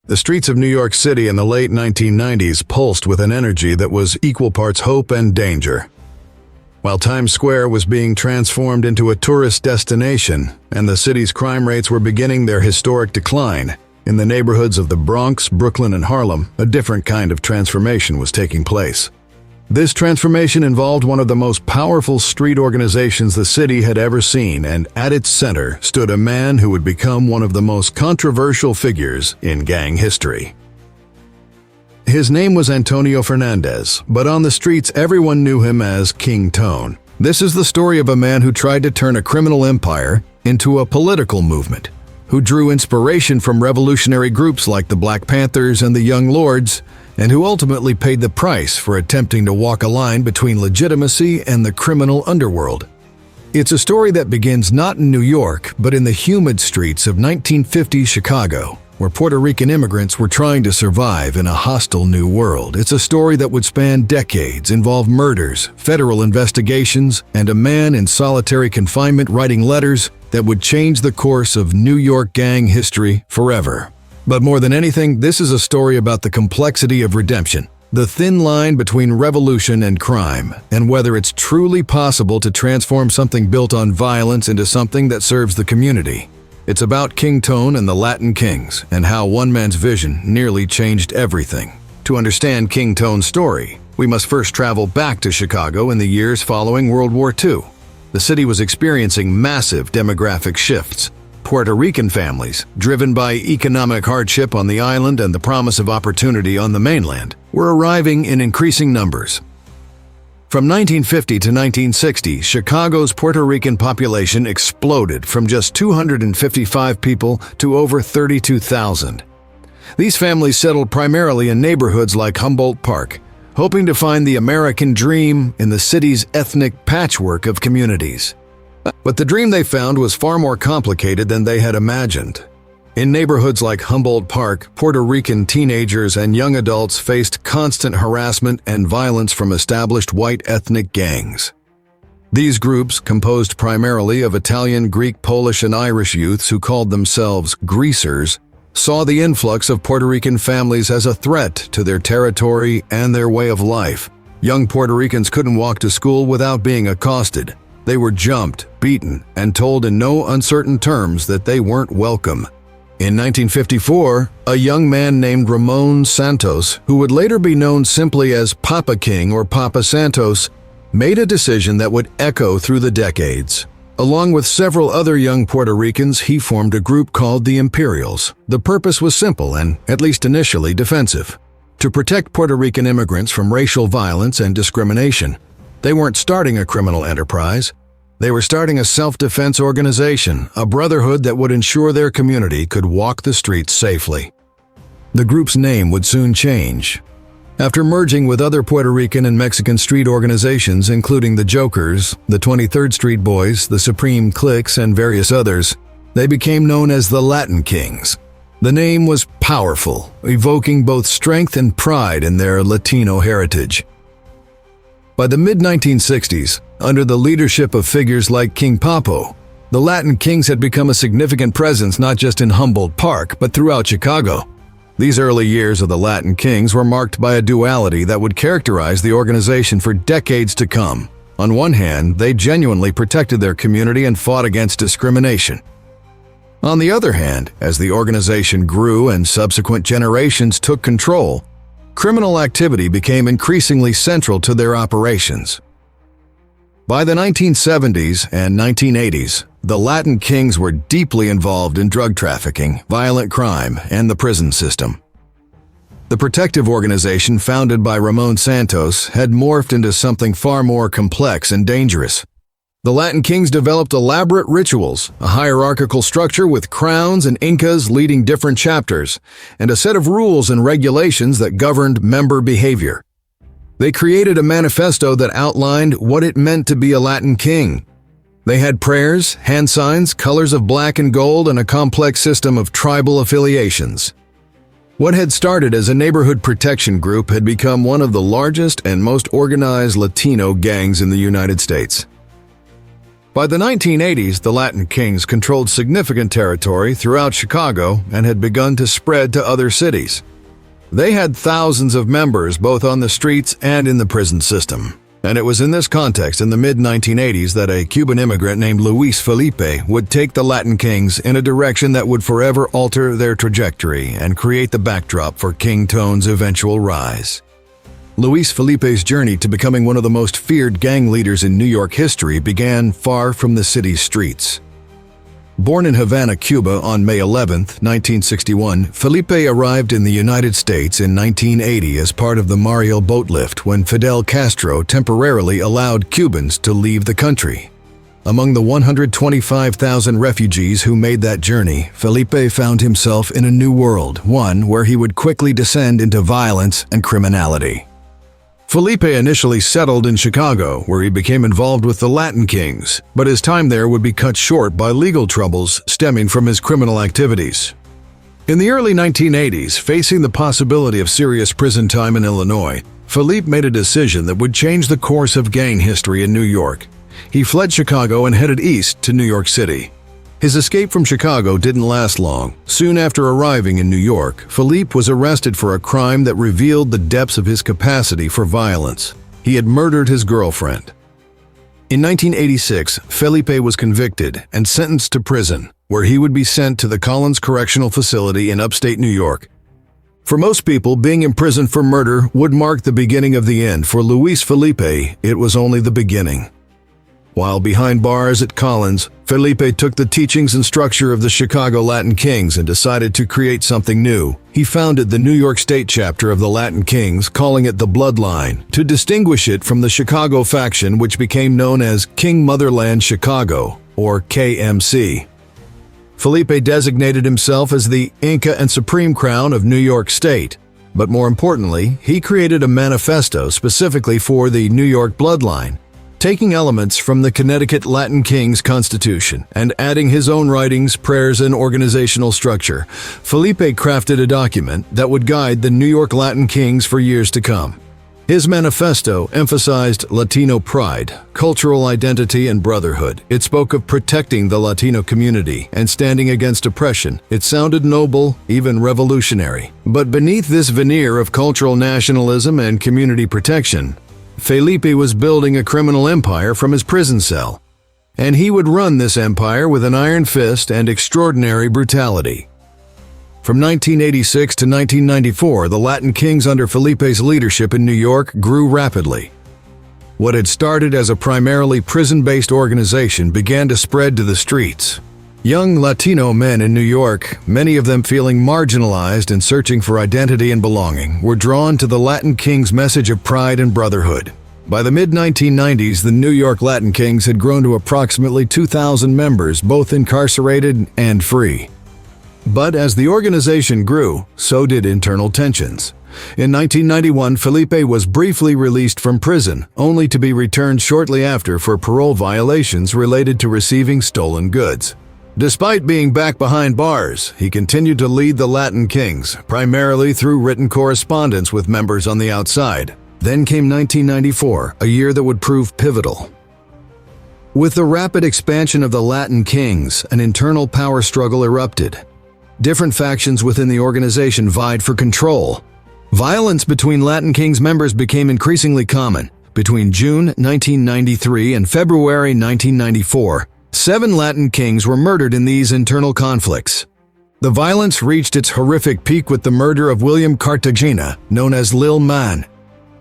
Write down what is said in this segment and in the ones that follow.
The streets of New York City in the late 1990s pulsed with an energy that was equal parts hope and danger. While Times Square was being transformed into a tourist destination and the city's crime rates were beginning their historic decline, in the neighborhoods of the Bronx, Brooklyn, and Harlem, a different kind of transformation was taking place. This transformation involved one of the most powerful street organizations the city had ever seen, and at its center stood a man who would become one of the most controversial figures in gang history. His name was Antonio Fernandez, but on the streets everyone knew him as King Tone. This is the story of a man who tried to turn a criminal empire into a political movement, who drew inspiration from revolutionary groups like the Black Panthers and the Young Lords, and who ultimately paid the price for attempting to walk a line between legitimacy and the criminal underworld. It's a story that begins not in New York, but in the humid streets of 1950s Chicago, where Puerto Rican immigrants were trying to survive in a hostile new world. It's a story that would span decades, involve murders, federal investigations, and a man in solitary confinement writing letters that would change the course of New York gang history forever. But more than anything, this is a story about the complexity of redemption, the thin line between revolution and crime, and whether it's truly possible to transform something built on violence into something that serves the community. It's about King Tone and the Latin Kings, and how one man's vision nearly changed everything. To understand King Tone's story, we must first travel back to Chicago in the years following World War II. The city was experiencing massive demographic shifts. Puerto Rican families, driven by economic hardship on the island and the promise of opportunity on the mainland, were arriving in increasing numbers. From 1950 to 1960, Chicago's Puerto Rican population exploded from just 255 people to over 32,000. These families settled primarily in neighborhoods like Humboldt Park, hoping to find the American dream in the city's ethnic patchwork of communities. But the dream they found was far more complicated than they had imagined. In neighborhoods like Humboldt Park, Puerto Rican teenagers and young adults faced constant harassment and violence from established white ethnic gangs. These groups, composed primarily of Italian, Greek, Polish, and Irish youths who called themselves greasers, saw the influx of Puerto Rican families as a threat to their territory and their way of life. Young Puerto Ricans couldn't walk to school without being accosted. They were jumped, beaten, and told in no uncertain terms that they weren't welcome. In 1954, a young man named Ramon Santos, who would later be known simply as Papa King or Papa Santos, made a decision that would echo through the decades. Along with several other young Puerto Ricans, he formed a group called the Imperials. The purpose was simple and, at least initially, defensive: to protect Puerto Rican immigrants from racial violence and discrimination. They weren't starting a criminal enterprise. They were starting a self-defense organization, a brotherhood that would ensure their community could walk the streets safely. The group's name would soon change. After merging with other Puerto Rican and Mexican street organizations, including the Jokers, the 23rd Street Boys, the Supreme Cliques, and various others, they became known as the Latin Kings. The name was powerful, evoking both strength and pride in their Latino heritage. By the mid-1960s, under the leadership of figures like King Papo, the Latin Kings had become a significant presence not just in Humboldt Park, but throughout Chicago. These early years of the Latin Kings were marked by a duality that would characterize the organization for decades to come. On one hand, they genuinely protected their community and fought against discrimination. On the other hand, as the organization grew and subsequent generations took control, criminal activity became increasingly central to their operations. By the 1970s and 1980s, the Latin Kings were deeply involved in drug trafficking, violent crime, and the prison system. The protective organization founded by Ramon Santos had morphed into something far more complex and dangerous. The Latin Kings developed elaborate rituals, a hierarchical structure with crowns and incas leading different chapters, and a set of rules and regulations that governed member behavior. They created a manifesto that outlined what it meant to be a Latin King. They had prayers, hand signs, colors of black and gold, and a complex system of tribal affiliations. What had started as a neighborhood protection group had become one of the largest and most organized Latino gangs in the United States. By the 1980s, the Latin Kings controlled significant territory throughout Chicago and had begun to spread to other cities. They had thousands of members both on the streets and in the prison system. And it was in this context in the mid-1980s that a Cuban immigrant named Luis Felipe would take the Latin Kings in a direction that would forever alter their trajectory and create the backdrop for King Tone's eventual rise. Luis Felipe's journey to becoming one of the most feared gang leaders in New York history began far from the city's streets. Born in Havana, Cuba on May 11, 1961, Felipe arrived in the United States in 1980 as part of the Mariel boat lift when Fidel Castro temporarily allowed Cubans to leave the country. Among the 125,000 refugees who made that journey, Felipe found himself in a new world, one where he would quickly descend into violence and criminality. Felipe initially settled in Chicago, where he became involved with the Latin Kings, but his time there would be cut short by legal troubles stemming from his criminal activities. In the early 1980s, facing the possibility of serious prison time in Illinois, Felipe made a decision that would change the course of gang history in New York. He fled Chicago and headed east to New York City. His escape from Chicago didn't last long. Soon after arriving in New York, Felipe was arrested for a crime that revealed the depths of his capacity for violence. He had murdered his girlfriend. In 1986, Felipe was convicted and sentenced to prison, where he would be sent to the Collins Correctional Facility in upstate New York. For most people, being imprisoned for murder would mark the beginning of the end. For Luis Felipe, it was only the beginning. While behind bars at Collins, Felipe took the teachings and structure of the Chicago Latin Kings and decided to create something new. He founded the New York State chapter of the Latin Kings, calling it the Bloodline, to distinguish it from the Chicago faction, which became known as King Motherland Chicago, or KMC. Felipe designated himself as the Inca and Supreme Crown of New York State. But more importantly, he created a manifesto specifically for the New York Bloodline, taking elements from the Connecticut Latin Kings Constitution and adding his own writings, prayers, and organizational structure. Felipe crafted a document that would guide the New York Latin Kings for years to come. His manifesto emphasized Latino pride, cultural identity, and brotherhood. It spoke of protecting the Latino community and standing against oppression. It sounded noble, even revolutionary. But beneath this veneer of cultural nationalism and community protection, Felipe was building a criminal empire from his prison cell, and he would run this empire with an iron fist and extraordinary brutality. From 1986 to 1994, the Latin Kings under Felipe's leadership in New York grew rapidly. What had started as a primarily prison-based organization began to spread to the streets. Young Latino men in New York, many of them feeling marginalized and searching for identity and belonging, were drawn to the Latin Kings' message of pride and brotherhood. By the mid-1990s, the New York Latin Kings had grown to approximately 2,000 members, both incarcerated and free. But as the organization grew, so did internal tensions. In 1991, Felipe was briefly released from prison, only to be returned shortly after for parole violations related to receiving stolen goods. Despite being back behind bars, he continued to lead the Latin Kings, primarily through written correspondence with members on the outside. Then came 1994, a year that would prove pivotal. With the rapid expansion of the Latin Kings, an internal power struggle erupted. Different factions within the organization vied for control. Violence between Latin Kings members became increasingly common. Between June 1993 and February 1994, 7 Latin Kings were murdered in these internal conflicts. The violence reached its horrific peak with the murder of William Cartagena, known as Lil Man.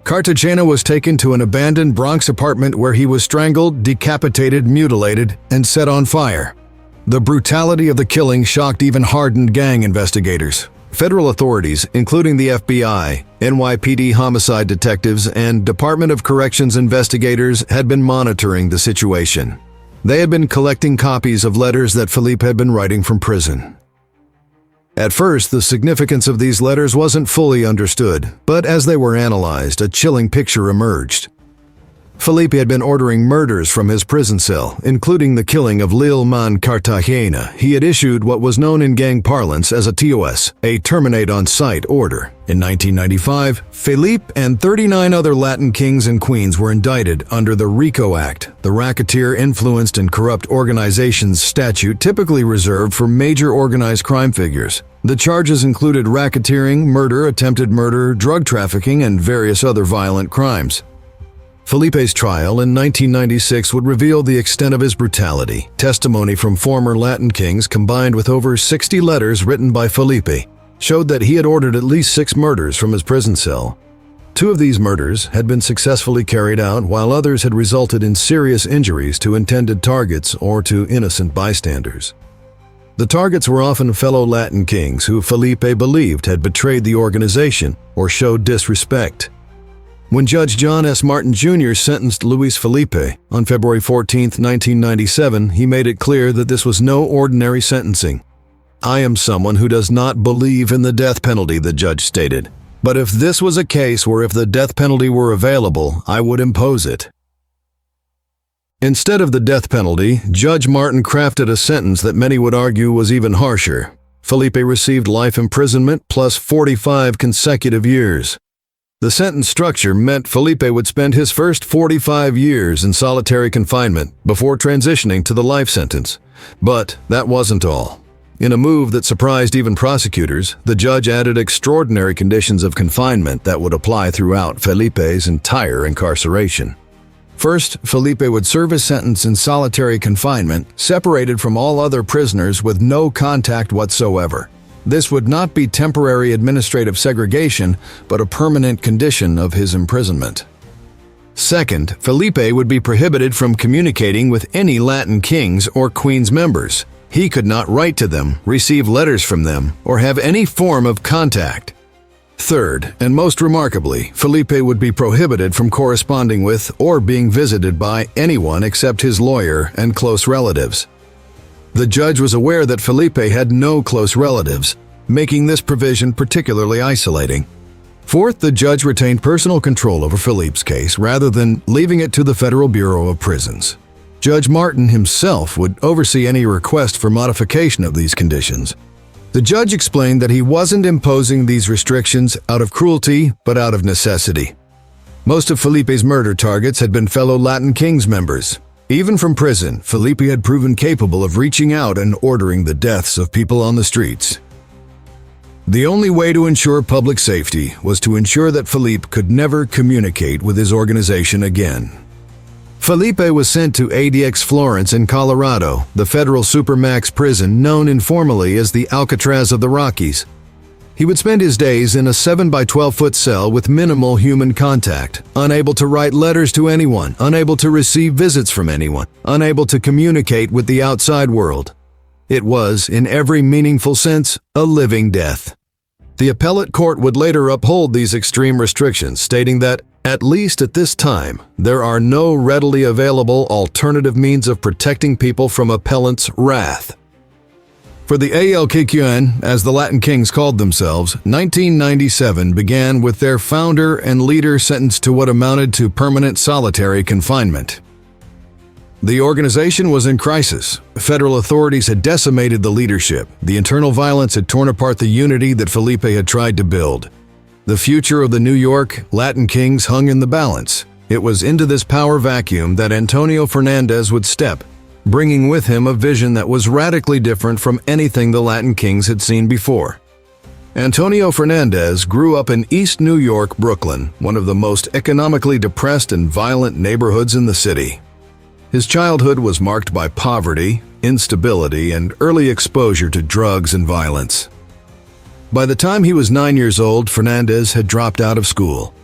Cartagena was taken to an abandoned Bronx apartment where he was strangled, decapitated, mutilated, and set on fire. The brutality of the killing shocked even hardened gang investigators. Federal authorities, including the FBI, NYPD homicide detectives, and Department of Corrections investigators, had been monitoring the situation. They had been collecting copies of letters that Felipe had been writing from prison. At first, the significance of these letters wasn't fully understood, but as they were analyzed, a chilling picture emerged. Felipe had been ordering murders from his prison cell, including the killing of Lil Man Cartagena. He had issued what was known in gang parlance as a TOS, a terminate on sight order. In 1995, Felipe and 39 other Latin kings and queens were indicted under the RICO Act, the Racketeer Influenced and Corrupt Organizations statute typically reserved for major organized crime figures. The charges included racketeering, murder, attempted murder, drug trafficking, and various other violent crimes. Felipe's trial in 1996 would reveal the extent of his brutality. Testimony from former Latin kings combined with over 60 letters written by Felipe showed that he had ordered at least 6 murders from his prison cell. 2 of these murders had been successfully carried out, while others had resulted in serious injuries to intended targets or to innocent bystanders. The targets were often fellow Latin kings who Felipe believed had betrayed the organization or showed disrespect. When Judge John S. Martin Jr. sentenced Luis Felipe on February 14, 1997, he made it clear that this was no ordinary sentencing. "I am someone who does not believe in the death penalty," the judge stated. "But if this was a case where if the death penalty were available, I would impose it." Instead of the death penalty, Judge Martin crafted a sentence that many would argue was even harsher. Felipe received life imprisonment plus 45 consecutive years. The sentence structure meant Felipe would spend his first 45 years in solitary confinement before transitioning to the life sentence. But that wasn't all. In a move that surprised even prosecutors, the judge added extraordinary conditions of confinement that would apply throughout Felipe's entire incarceration. First, Felipe would serve his sentence in solitary confinement, separated from all other prisoners with no contact whatsoever. This would not be temporary administrative segregation, but a permanent condition of his imprisonment. Second, Felipe would be prohibited from communicating with any Latin kings or queens members. He could not write to them, receive letters from them, or have any form of contact. Third, and most remarkably, Felipe would be prohibited from corresponding with or being visited by anyone except his lawyer and close relatives. The judge was aware that Felipe had no close relatives, making this provision particularly isolating. Fourth, the judge retained personal control over Felipe's case rather than leaving it to the Federal Bureau of Prisons. Judge Martin himself would oversee any request for modification of these conditions. The judge explained that he wasn't imposing these restrictions out of cruelty, but out of necessity. Most of Felipe's murder targets had been fellow Latin Kings members. Even from prison, Felipe had proven capable of reaching out and ordering the deaths of people on the streets. The only way to ensure public safety was to ensure that Felipe could never communicate with his organization again. Felipe was sent to ADX Florence in Colorado, the federal supermax prison known informally as the Alcatraz of the Rockies. He would spend his days in a 7 by 12-foot cell with minimal human contact, unable to write letters to anyone, unable to receive visits from anyone, unable to communicate with the outside world. It was, in every meaningful sense, a living death. The appellate court would later uphold these extreme restrictions, stating that, at least at this time, there are no readily available alternative means of protecting people from appellant's wrath. For the ALKQN, as the Latin Kings called themselves, 1997 began with their founder and leader sentenced to what amounted to permanent solitary confinement. The organization was in crisis. Federal authorities had decimated the leadership. The internal violence had torn apart the unity that Felipe had tried to build. The future of the New York Latin Kings hung in the balance. It was into this power vacuum that Antonio Fernandez would step, bringing with him a vision that was radically different from anything the Latin Kings had seen before. Antonio Fernandez grew up in East New York, Brooklyn, one of the most economically depressed and violent neighborhoods in the city. His childhood was marked by poverty, instability, and early exposure to drugs and violence. By the time he was 9 years old, Fernandez had dropped out of school.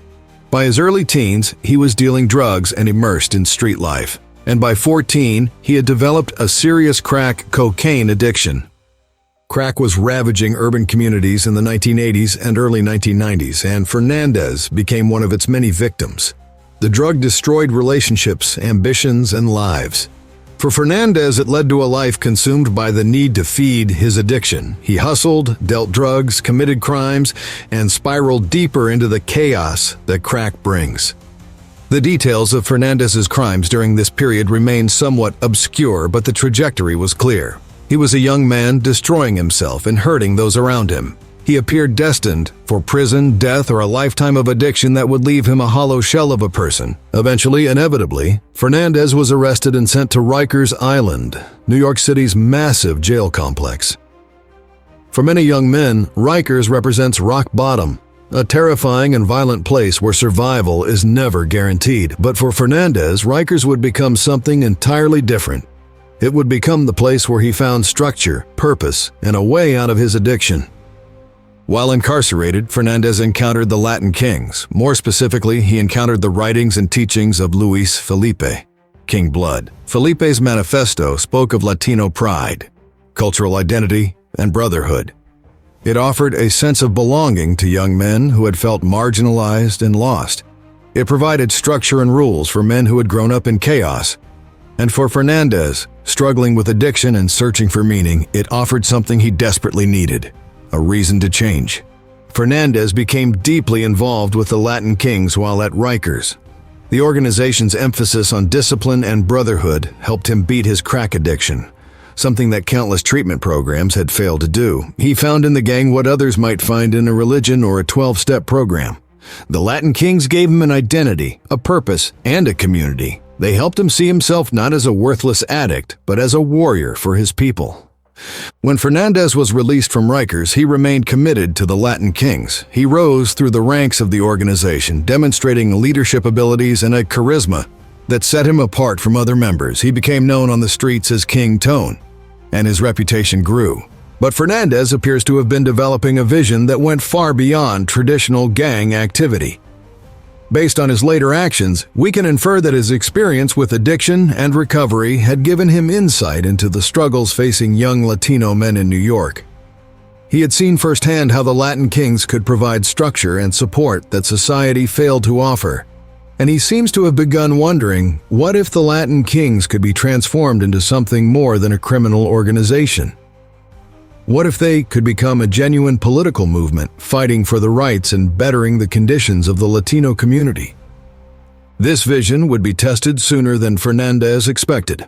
By his early teens, he was dealing drugs and immersed in street life. And by 14, he had developed a serious crack cocaine addiction. Crack was ravaging urban communities in the 1980s and early 1990s, and Fernandez became one of its many victims. The drug destroyed relationships, ambitions, and lives. For Fernandez, it led to a life consumed by the need to feed his addiction. He hustled, dealt drugs, committed crimes, and spiraled deeper into the chaos that crack brings. The details of Fernandez's crimes during this period remain somewhat obscure, but the trajectory was clear. He was a young man destroying himself and hurting those around him. He appeared destined for prison, death, or a lifetime of addiction that would leave him a hollow shell of a person. Eventually, inevitably, Fernandez was arrested and sent to Rikers Island, New York City's massive jail complex. For many young men, Rikers represents rock bottom, a terrifying and violent place where survival is never guaranteed. But for Fernandez, Rikers would become something entirely different. It would become the place where he found structure, purpose, and a way out of his addiction. While incarcerated, Fernandez encountered the Latin Kings. More specifically, he encountered the writings and teachings of Luis Felipe, King Blood. Felipe's manifesto spoke of Latino pride, cultural identity, and brotherhood. It offered a sense of belonging to young men who had felt marginalized and lost. It provided structure and rules for men who had grown up in chaos. And for Fernandez, struggling with addiction and searching for meaning, it offered something he desperately needed: a reason to change. Fernandez became deeply involved with the Latin Kings while at Rikers. The organization's emphasis on discipline and brotherhood helped him beat his crack addiction, something that countless treatment programs had failed to do. He found in the gang what others might find in a religion or a 12-step program. The Latin Kings gave him an identity, a purpose, and a community. They helped him see himself not as a worthless addict, but as a warrior for his people. When Fernandez was released from Rikers, he remained committed to the Latin Kings. He rose through the ranks of the organization, demonstrating leadership abilities and a charisma that set him apart from other members. He became known on the streets as King Tone, and his reputation grew. But Fernandez appears to have been developing a vision that went far beyond traditional gang activity. Based on his later actions, we can infer that his experience with addiction and recovery had given him insight into the struggles facing young Latino men in New York. He had seen firsthand how the Latin Kings could provide structure and support that society failed to offer. And he seems to have begun wondering, what if the Latin Kings could be transformed into something more than a criminal organization? What if they could become a genuine political movement, fighting for the rights and bettering the conditions of the Latino community? This vision would be tested sooner than Fernandez expected.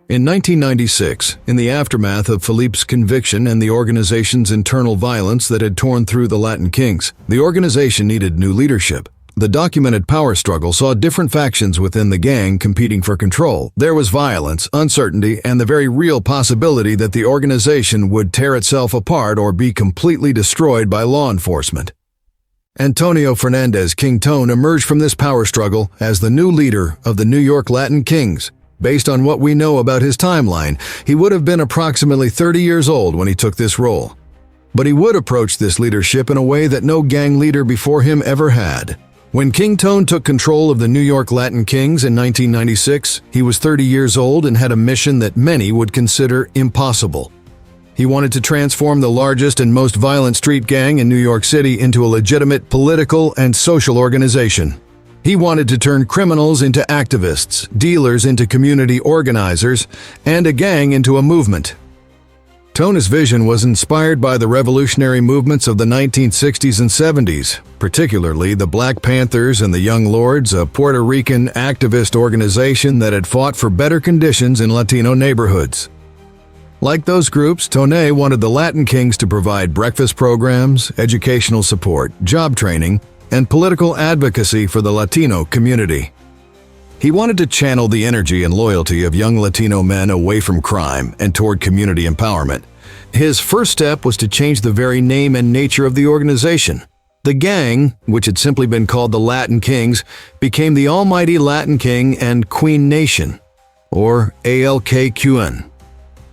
In 1996, in the aftermath of Felipe's conviction and the organization's internal violence that had torn through the Latin Kings, the organization needed new leadership. The documented power struggle saw different factions within the gang competing for control. There was violence, uncertainty, and the very real possibility that the organization would tear itself apart or be completely destroyed by law enforcement. Antonio Fernandez, King Tone, emerged from this power struggle as the new leader of the New York Latin Kings. Based on what we know about his timeline, he would have been approximately 30 years old when he took this role. But he would approach this leadership in a way that no gang leader before him ever had. When King Tone took control of the New York Latin Kings in 1996, he was 30 years old and had a mission that many would consider impossible. He wanted to transform the largest and most violent street gang in New York City into a legitimate political and social organization. He wanted to turn criminals into activists, dealers into community organizers, and a gang into a movement. Tone's vision was inspired by the revolutionary movements of the 1960s and 70s, particularly the Black Panthers and the Young Lords, a Puerto Rican activist organization that had fought for better conditions in Latino neighborhoods. Like those groups, Tone wanted the Latin Kings to provide breakfast programs, educational support, job training, and political advocacy for the Latino community. He wanted to channel the energy and loyalty of young Latino men away from crime and toward community empowerment. His first step was to change the very name and nature of the organization. The gang, which had simply been called the Latin Kings, became the Almighty Latin King and Queen Nation, or ALKQN.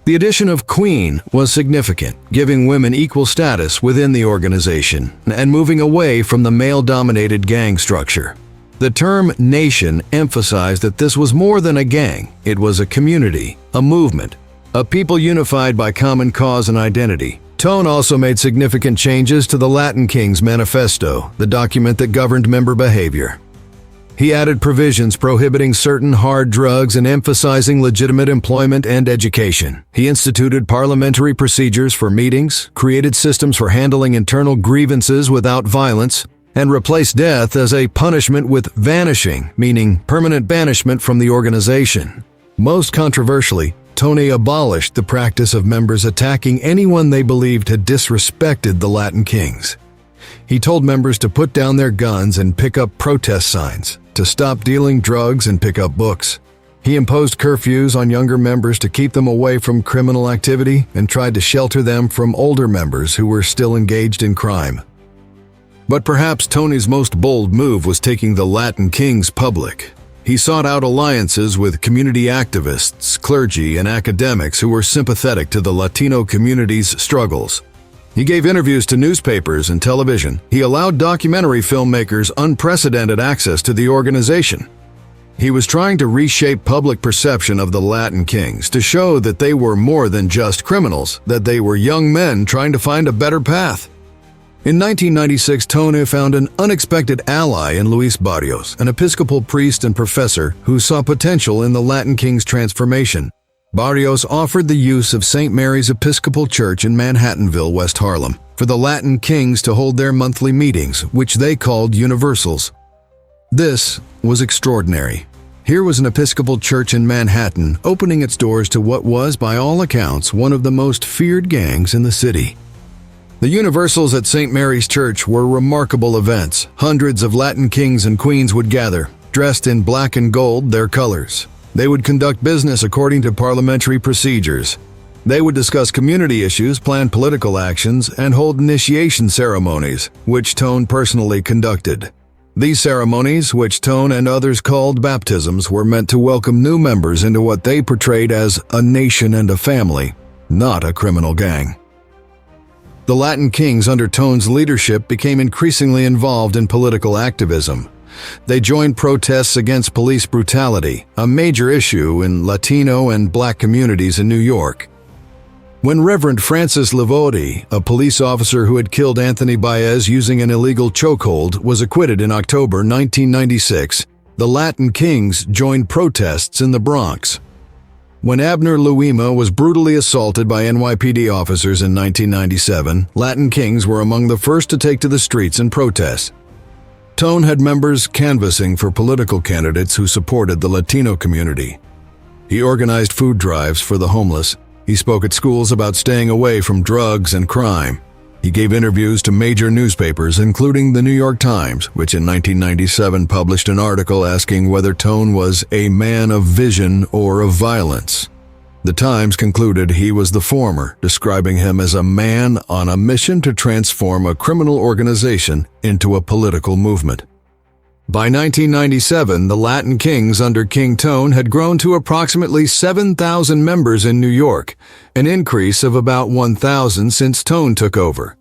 The addition of Queen was significant, giving women equal status within the organization and moving away from the male-dominated gang structure. The term nation emphasized that this was more than a gang. It was a community, a movement, a people unified by common cause and identity. Tone also made significant changes to the Latin Kings Manifesto, the document that governed member behavior. He added provisions prohibiting certain hard drugs and emphasizing legitimate employment and education. He instituted parliamentary procedures for meetings, created systems for handling internal grievances without violence, and replaced death as a punishment with vanishing, meaning permanent banishment from the organization. Most controversially, Tone abolished the practice of members attacking anyone they believed had disrespected the Latin Kings. He told members to put down their guns and pick up protest signs, to stop dealing drugs and pick up books. He imposed curfews on younger members to keep them away from criminal activity and tried to shelter them from older members who were still engaged in crime. But perhaps Tone's most bold move was taking the Latin Kings public. He sought out alliances with community activists, clergy, and academics who were sympathetic to the Latino community's struggles. He gave interviews to newspapers and television. He allowed documentary filmmakers unprecedented access to the organization. He was trying to reshape public perception of the Latin Kings to show that they were more than just criminals, that they were young men trying to find a better path. In 1996, Tone found an unexpected ally in Luis Barrios, an Episcopal priest and professor who saw potential in the Latin Kings' transformation. Barrios offered the use of St. Mary's Episcopal Church in Manhattanville, West Harlem, for the Latin Kings to hold their monthly meetings, which they called universals. This was extraordinary. Here was an Episcopal church in Manhattan opening its doors to what was, by all accounts, one of the most feared gangs in the city. The universals at St. Mary's Church were remarkable events. Hundreds of Latin kings and queens would gather, dressed in black and gold, their colors. They would conduct business according to parliamentary procedures. They would discuss community issues, plan political actions, and hold initiation ceremonies, which Tone personally conducted. These ceremonies, which Tone and others called baptisms, were meant to welcome new members into what they portrayed as a nation and a family, not a criminal gang. The Latin Kings under Tone's leadership became increasingly involved in political activism. They joined protests against police brutality, a major issue in Latino and Black communities in New York. When Reverend Francis Livodi, a police officer who had killed Anthony Baez using an illegal chokehold, was acquitted in October 1996, the Latin Kings joined protests in the Bronx. When Abner Louima was brutally assaulted by NYPD officers in 1997, Latin Kings were among the first to take to the streets and protest. Tone had members canvassing for political candidates who supported the Latino community. He organized food drives for the homeless. He spoke at schools about staying away from drugs and crime. He gave interviews to major newspapers, including the New York Times, which in 1997 published an article asking whether Tone was a man of vision or of violence. The Times concluded he was the former, describing him as a man on a mission to transform a criminal organization into a political movement. By 1997, the Latin Kings under King Tone had grown to approximately 7,000 members in New York, an increase of about 1,000 since Tone took over.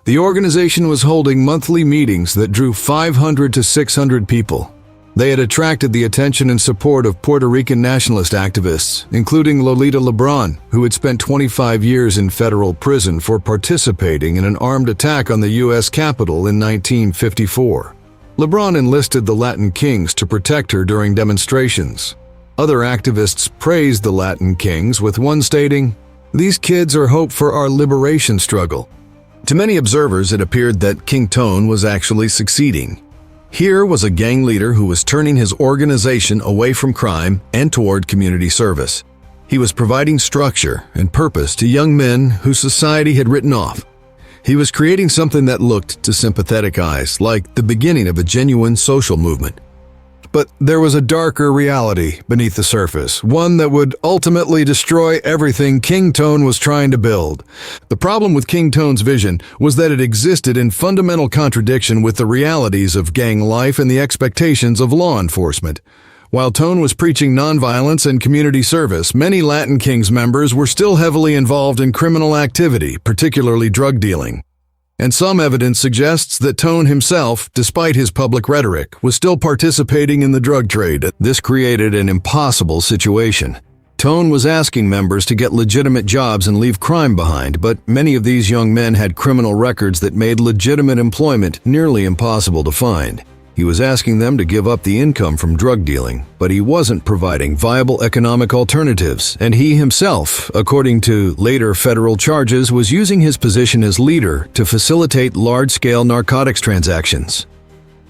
The organization was holding monthly meetings that drew 500 to 600 people. They had attracted the attention and support of Puerto Rican nationalist activists, including Lolita Lebron, who had spent 25 years in federal prison for participating in an armed attack on the U.S. Capitol in 1954. Lebron enlisted the Latin Kings to protect her during demonstrations. Other activists praised the Latin Kings, with one stating, "These kids are hope for our liberation struggle." To many observers, it appeared that King Tone was actually succeeding. Here was a gang leader who was turning his organization away from crime and toward community service. He was providing structure and purpose to young men who society had written off. He was creating something that looked to sympathetic eyes like the beginning of a genuine social movement. But there was a darker reality beneath the surface, one that would ultimately destroy everything King Tone was trying to build. The problem with King Tone's vision was that it existed in fundamental contradiction with the realities of gang life and the expectations of law enforcement. While Tone was preaching nonviolence and community service, many Latin Kings members were still heavily involved in criminal activity, particularly drug dealing. And some evidence suggests that Tone himself, despite his public rhetoric, was still participating in the drug trade. This created an impossible situation. Tone was asking members to get legitimate jobs and leave crime behind, but many of these young men had criminal records that made legitimate employment nearly impossible to find. He was asking them to give up the income from drug dealing, but he wasn't providing viable economic alternatives, and he himself, according to later federal charges, was using his position as leader to facilitate large-scale narcotics transactions.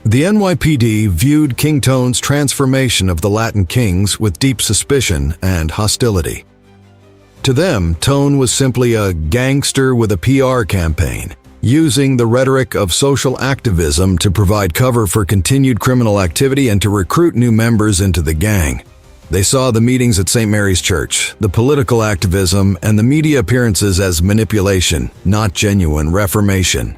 The NYPD viewed King Tone's transformation of the Latin Kings with deep suspicion and hostility. To them, Tone was simply a gangster with a PR campaign, using the rhetoric of social activism to provide cover for continued criminal activity and to recruit new members into the gang. They saw the meetings at St. Mary's Church, the political activism, and the media appearances as manipulation, not genuine reformation.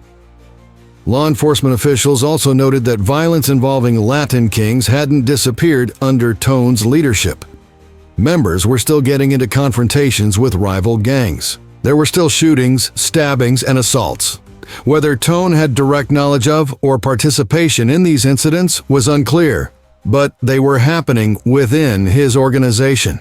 Law enforcement officials also noted that violence involving Latin Kings hadn't disappeared under Tone's leadership. Members were still getting into confrontations with rival gangs. There were still shootings, stabbings, and assaults. Whether Tone had direct knowledge of or participation in these incidents was unclear, but they were happening within his organization.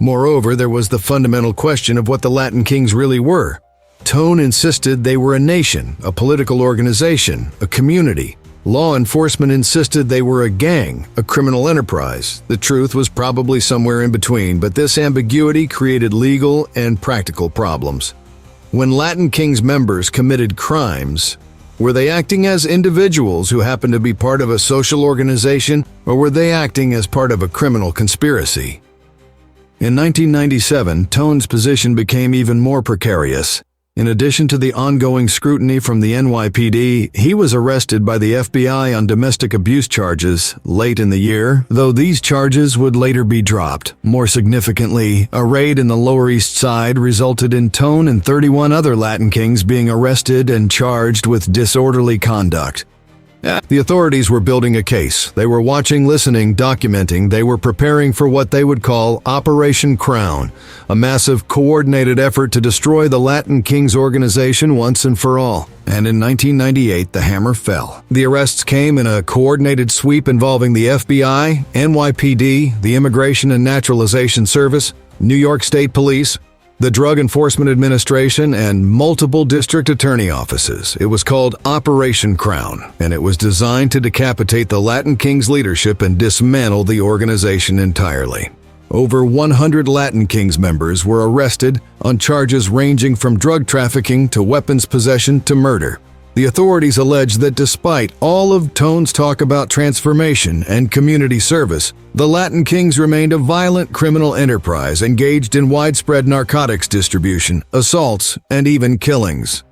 Moreover, there was the fundamental question of what the Latin Kings really were. Tone insisted they were a nation, a political organization, a community. Law enforcement insisted they were a gang, a criminal enterprise. The truth was probably somewhere in between, but this ambiguity created legal and practical problems. When Latin Kings members committed crimes, were they acting as individuals who happened to be part of a social organization, or were they acting as part of a criminal conspiracy? In 1997, Tone's position became even more precarious. In addition to the ongoing scrutiny from the NYPD, he was arrested by the FBI on domestic abuse charges late in the year, though these charges would later be dropped. More significantly, a raid in the Lower East Side resulted in Tone and 31 other Latin Kings being arrested and charged with disorderly conduct. The authorities were building a case. They were watching, listening, documenting. They were preparing for what they would call Operation Crown, a massive coordinated effort to destroy the Latin Kings organization once and for all. And in 1998, the hammer fell. The arrests came in a coordinated sweep involving the FBI, NYPD, the Immigration and Naturalization Service, New York State Police, the Drug Enforcement Administration, and multiple district attorney offices. It was called Operation Crown, and it was designed to decapitate the Latin Kings leadership and dismantle the organization entirely. Over 100 Latin Kings members were arrested on charges ranging from drug trafficking to weapons possession to murder. The authorities alleged that despite all of Tone's talk about transformation and community service, the Latin Kings remained a violent criminal enterprise engaged in widespread narcotics distribution, assaults, and even killings.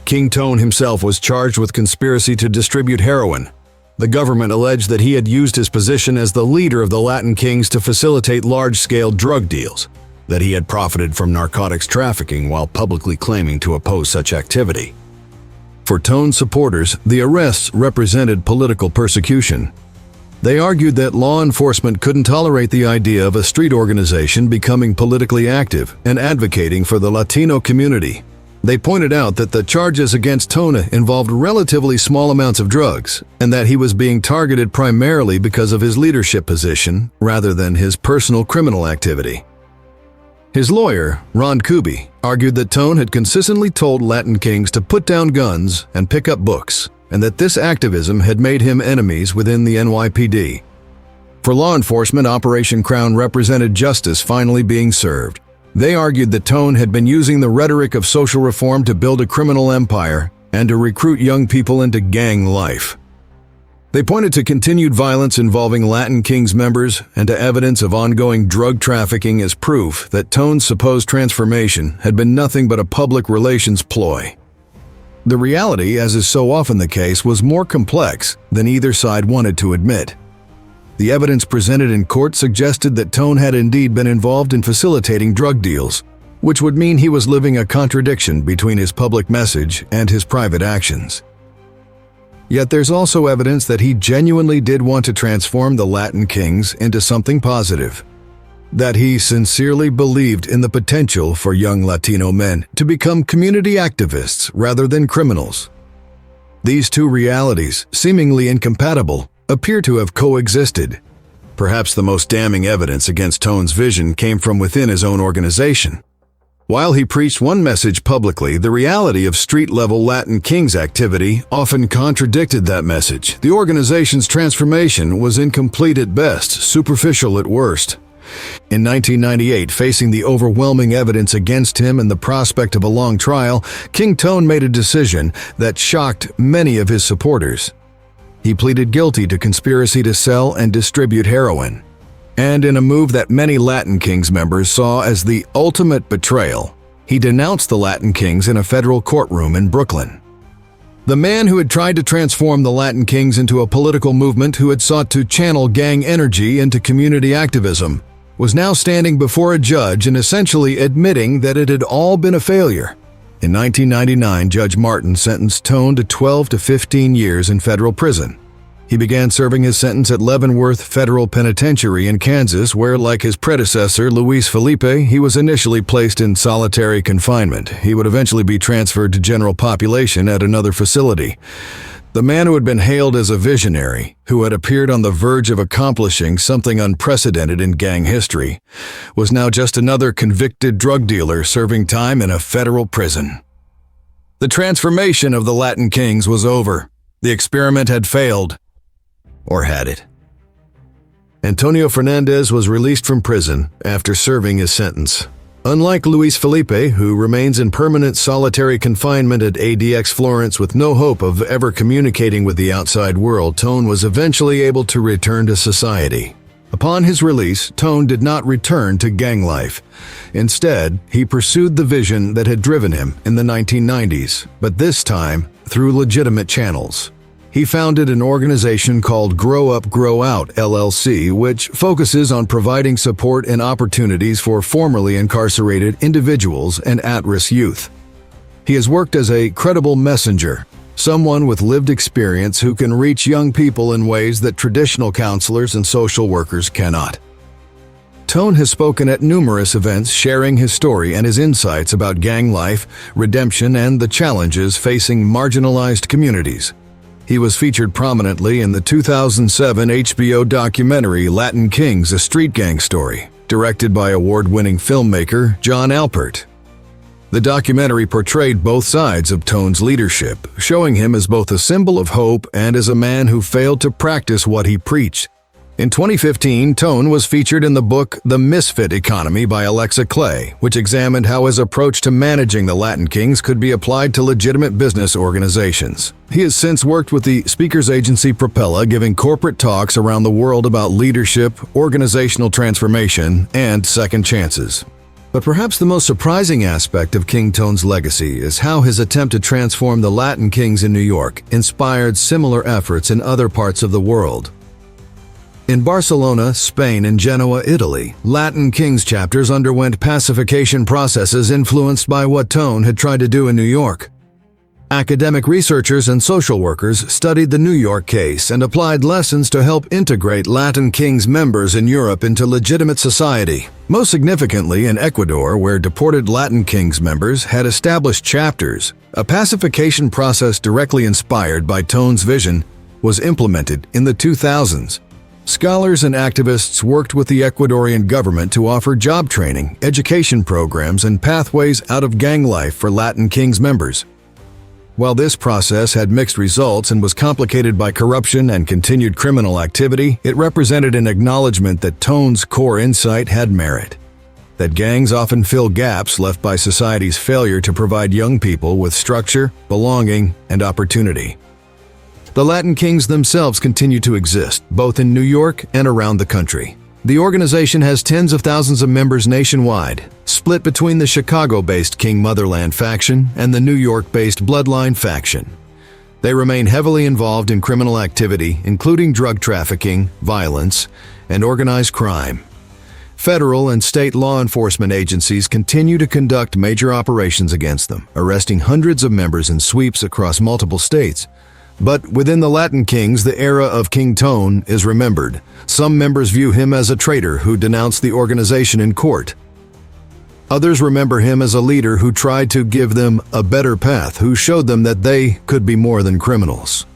King Tone himself was charged with conspiracy to distribute heroin. The government alleged that he had used his position as the leader of the Latin Kings to facilitate large-scale drug deals, that he had profited from narcotics trafficking while publicly claiming to oppose such activity. For Tone's supporters, the arrests represented political persecution. They argued that law enforcement couldn't tolerate the idea of a street organization becoming politically active and advocating for the Latino community. They pointed out that the charges against Tone involved relatively small amounts of drugs, and that he was being targeted primarily because of his leadership position rather than his personal criminal activity. His lawyer, Ron Kuby, argued that Tone had consistently told Latin Kings to put down guns and pick up books, and that this activism had made him enemies within the NYPD. For law enforcement, Operation Crown represented justice finally being served. They argued that Tone had been using the rhetoric of social reform to build a criminal empire and to recruit young people into gang life. They pointed to continued violence involving Latin Kings members and to evidence of ongoing drug trafficking as proof that Tone's supposed transformation had been nothing but a public relations ploy. The reality, as is so often the case, was more complex than either side wanted to admit. The evidence presented in court suggested that Tone had indeed been involved in facilitating drug deals, which would mean he was living a contradiction between his public message and his private actions. Yet there's also evidence that he genuinely did want to transform the Latin Kings into something positive, that he sincerely believed in the potential for young Latino men to become community activists rather than criminals. These two realities, seemingly incompatible, appear to have coexisted. Perhaps the most damning evidence against Tone's vision came from within his own organization. While he preached one message publicly, the reality of street-level Latin Kings activity often contradicted that message. The organization's transformation was incomplete at best, superficial at worst. In 1998, facing the overwhelming evidence against him and the prospect of a long trial, King Tone made a decision that shocked many of his supporters. He pleaded guilty to conspiracy to sell and distribute heroin. And in a move that many Latin Kings members saw as the ultimate betrayal, he denounced the Latin Kings in a federal courtroom in Brooklyn. The man who had tried to transform the Latin Kings into a political movement who had sought to channel gang energy into community activism was now standing before a judge and essentially admitting that it had all been a failure. In 1999, Judge Martin sentenced Tone to 12 to 15 years in federal prison. He began serving his sentence at Leavenworth Federal Penitentiary in Kansas, where, like his predecessor, Luis Felipe, he was initially placed in solitary confinement. He would eventually be transferred to general population at another facility. The man who had been hailed as a visionary, who had appeared on the verge of accomplishing something unprecedented in gang history, was now just another convicted drug dealer serving time in a federal prison. The transformation of the Latin Kings was over. The experiment had failed. Or had it? Antonio Fernandez was released from prison after serving his sentence. Unlike Luis Felipe, who remains in permanent solitary confinement at ADX Florence with no hope of ever communicating with the outside world, Tone was eventually able to return to society. Upon his release, Tone did not return to gang life. Instead, he pursued the vision that had driven him in the 1990s, but this time through legitimate channels. He founded an organization called Grow Up, Grow Out, LLC, which focuses on providing support and opportunities for formerly incarcerated individuals and at-risk youth. He has worked as a credible messenger, someone with lived experience who can reach young people in ways that traditional counselors and social workers cannot. Tone has spoken at numerous events sharing his story and his insights about gang life, redemption, and the challenges facing marginalized communities. He was featured prominently in the 2007 HBO documentary Latin Kings: A Street Gang Story, directed by award-winning filmmaker John Alpert. The documentary portrayed both sides of Tone's leadership, showing him as both a symbol of hope and as a man who failed to practice what he preached. In 2015, Tone was featured in the book The Misfit Economy by Alexa Clay, which examined how his approach to managing the Latin Kings could be applied to legitimate business organizations. He has since worked with the speakers agency Propella, giving corporate talks around the world about leadership, organizational transformation, and second chances. But perhaps the most surprising aspect of King Tone's legacy is how his attempt to transform the Latin Kings in New York inspired similar efforts in other parts of the world. In Barcelona, Spain, and Genoa, Italy, Latin Kings chapters underwent pacification processes influenced by what Tone had tried to do in New York. Academic researchers and social workers studied the New York case and applied lessons to help integrate Latin Kings members in Europe into legitimate society. Most significantly, in Ecuador, where deported Latin Kings members had established chapters, a pacification process directly inspired by Tone's vision was implemented in the 2000s. Scholars and activists worked with the Ecuadorian government to offer job training, education programs, and pathways out of gang life for Latin Kings members. While this process had mixed results and was complicated by corruption and continued criminal activity, it represented an acknowledgement that Tone's core insight had merit. That gangs often fill gaps left by society's failure to provide young people with structure, belonging, and opportunity. The Latin Kings themselves continue to exist, both in New York and around the country. The organization has tens of thousands of members nationwide, split between the Chicago-based King Motherland faction and the New York-based Bloodline faction. They remain heavily involved in criminal activity, including drug trafficking, violence, and organized crime. Federal and state law enforcement agencies continue to conduct major operations against them, arresting hundreds of members in sweeps across multiple states. But within the Latin Kings, the era of King Tone is remembered. Some members view him as a traitor who denounced the organization in court. Others remember him as a leader who tried to give them a better path, who showed them that they could be more than criminals.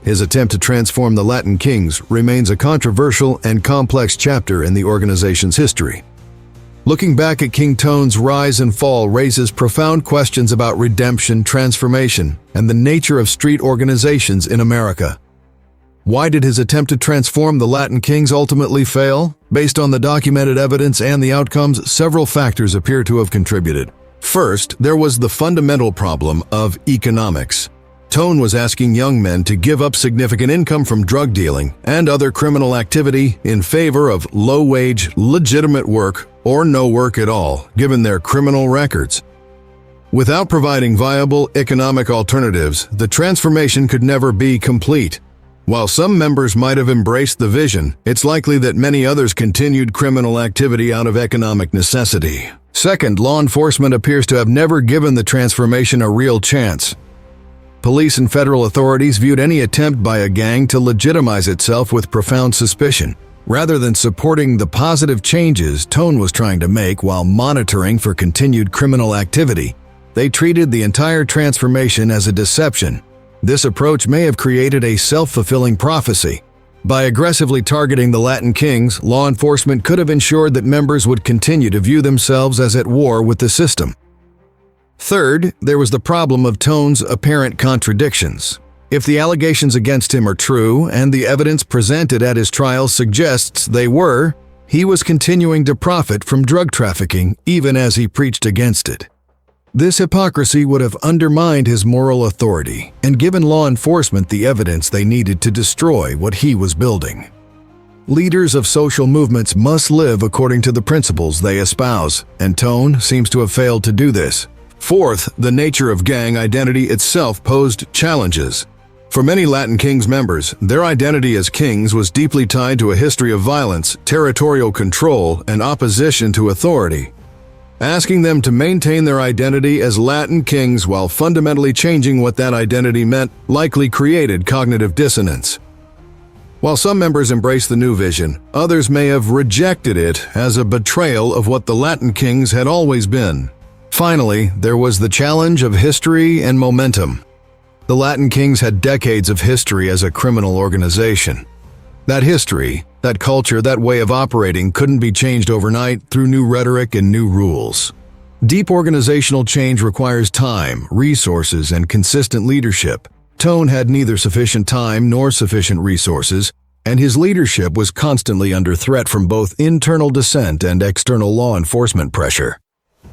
His attempt to transform the Latin Kings remains a controversial and complex chapter in the organization's history. Looking back at King Tone's rise and fall raises profound questions about redemption, transformation, and the nature of street organizations in America. Why did his attempt to transform the Latin Kings ultimately fail? Based on the documented evidence and the outcomes, several factors appear to have contributed. First, there was the fundamental problem of economics. Tone was asking young men to give up significant income from drug dealing and other criminal activity in favor of low-wage, legitimate work or no work at all, given their criminal records. Without providing viable economic alternatives, the transformation could never be complete. While some members might have embraced the vision, it's likely that many others continued criminal activity out of economic necessity. Second, law enforcement appears to have never given the transformation a real chance. Police and federal authorities viewed any attempt by a gang to legitimize itself with profound suspicion, rather than supporting the positive changes Tone was trying to make while monitoring for continued criminal activity. They treated the entire transformation as a deception. This approach may have created a self-fulfilling prophecy. By aggressively targeting the Latin Kings, law enforcement could have ensured that members would continue to view themselves as at war with the system. Third, there was the problem of Tone's apparent contradictions. If the allegations against him are true, and the evidence presented at his trial suggests they were, he was continuing to profit from drug trafficking even as he preached against it. This hypocrisy would have undermined his moral authority and given law enforcement the evidence they needed to destroy what he was building. Leaders of social movements must live according to the principles they espouse, and Tone seems to have failed to do this. Fourth, the nature of gang identity itself posed challenges. For many Latin Kings members, their identity as kings was deeply tied to a history of violence, territorial control, and opposition to authority. Asking them to maintain their identity as Latin Kings while fundamentally changing what that identity meant likely created cognitive dissonance. While some members embraced the new vision, others may have rejected it as a betrayal of what the Latin Kings had always been. Finally, there was the challenge of history and momentum. The Latin Kings had decades of history as a criminal organization. That history, that culture, that way of operating couldn't be changed overnight through new rhetoric and new rules. Deep organizational change requires time, resources, and consistent leadership. Tone had neither sufficient time nor sufficient resources, and his leadership was constantly under threat from both internal dissent and external law enforcement pressure.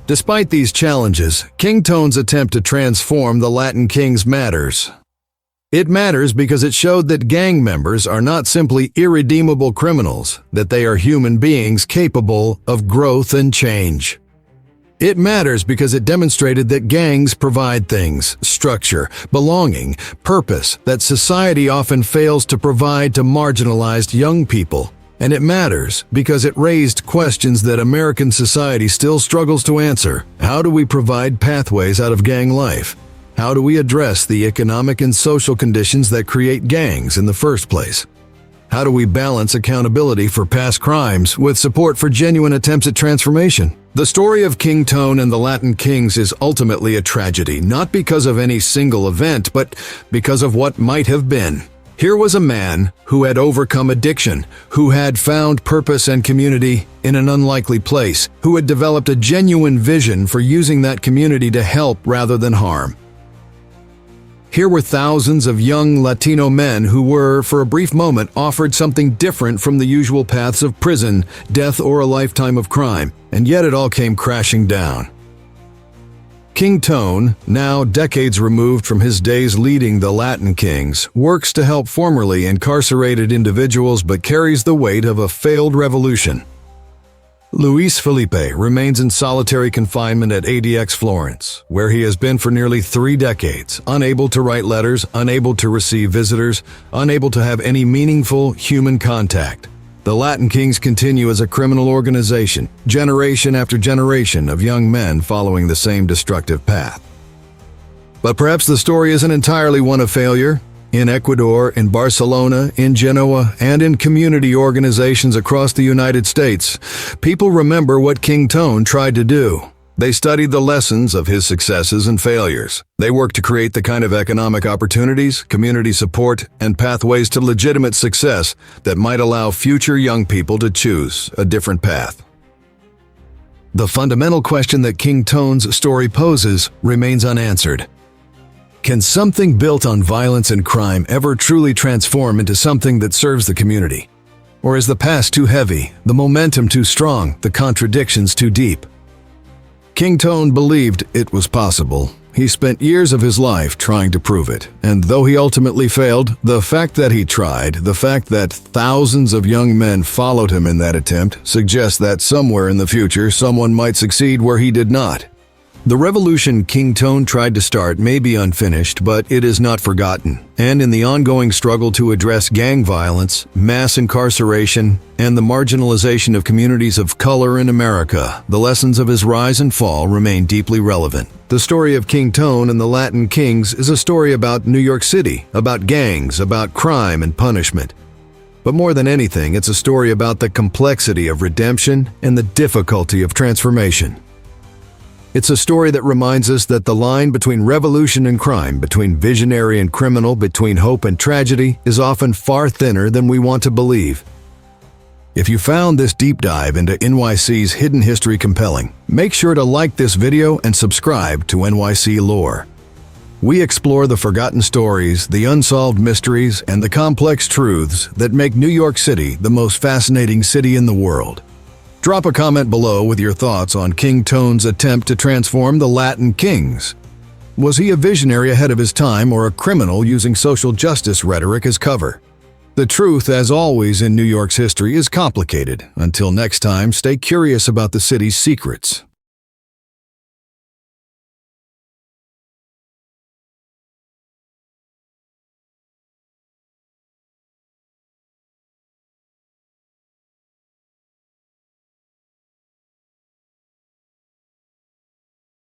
Despite these challenges, King Tone's attempt to transform the Latin Kings matters. It matters because it showed that gang members are not simply irredeemable criminals, that they are human beings capable of growth and change. It matters because it demonstrated that gangs provide things, structure, belonging, purpose, that society often fails to provide to marginalized young people. And it matters because it raised questions that American society still struggles to answer. How do we provide pathways out of gang life? How do we address the economic and social conditions that create gangs in the first place? How do we balance accountability for past crimes with support for genuine attempts at transformation? The story of King Tone and the Latin Kings is ultimately a tragedy, not because of any single event, but because of what might have been. Here was a man who had overcome addiction, who had found purpose and community in an unlikely place, who had developed a genuine vision for using that community to help rather than harm. Here were thousands of young Latino men who were, for a brief moment, offered something different from the usual paths of prison, death, or a lifetime of crime, and yet it all came crashing down. King Tone, now decades removed from his days leading the Latin Kings, works to help formerly incarcerated individuals but carries the weight of a failed revolution. Luis Felipe remains in solitary confinement at ADX Florence, where he has been for nearly 3 decades, unable to write letters, unable to receive visitors, unable to have any meaningful human contact. The Latin Kings continue as a criminal organization, generation after generation of young men following the same destructive path. But perhaps the story isn't entirely one of failure. In Ecuador, in Barcelona, in Genoa, and in community organizations across the United States, people remember what King Tone tried to do. They studied the lessons of his successes and failures. They worked to create the kind of economic opportunities, community support, and pathways to legitimate success that might allow future young people to choose a different path. the fundamental question that King Tone's story poses remains unanswered. Can something built on violence and crime ever truly transform into something that serves the community? Or is the past too heavy, the momentum too strong, the contradictions too deep? King Tone believed it was possible. He spent years of his life trying to prove it, and though he ultimately failed, the fact that he tried, the fact that thousands of young men followed him in that attempt, suggests that somewhere in the future someone might succeed where he did not. The revolution King Tone tried to start may be unfinished, but it is not forgotten. And in the ongoing struggle to address gang violence, mass incarceration, and the marginalization of communities of color in America, the lessons of his rise and fall remain deeply relevant. The story of King Tone and the Latin Kings is a story about New York City, about gangs, about crime and punishment. But more than anything, it's a story about the complexity of redemption and the difficulty of transformation. It's a story that reminds us that the line between revolution and crime, between visionary and criminal, between hope and tragedy, is often far thinner than we want to believe. If you found this deep dive into NYC's hidden history compelling, make sure to like this video and subscribe to NYC Lore. We explore the forgotten stories, the unsolved mysteries, and the complex truths that make New York City the most fascinating city in the world. Drop a comment below with your thoughts on King Tone's attempt to transform the Latin Kings. Was he a visionary ahead of his time or a criminal using social justice rhetoric as cover? The truth, as always in New York's history, is complicated. Until next time, stay curious about the city's secrets.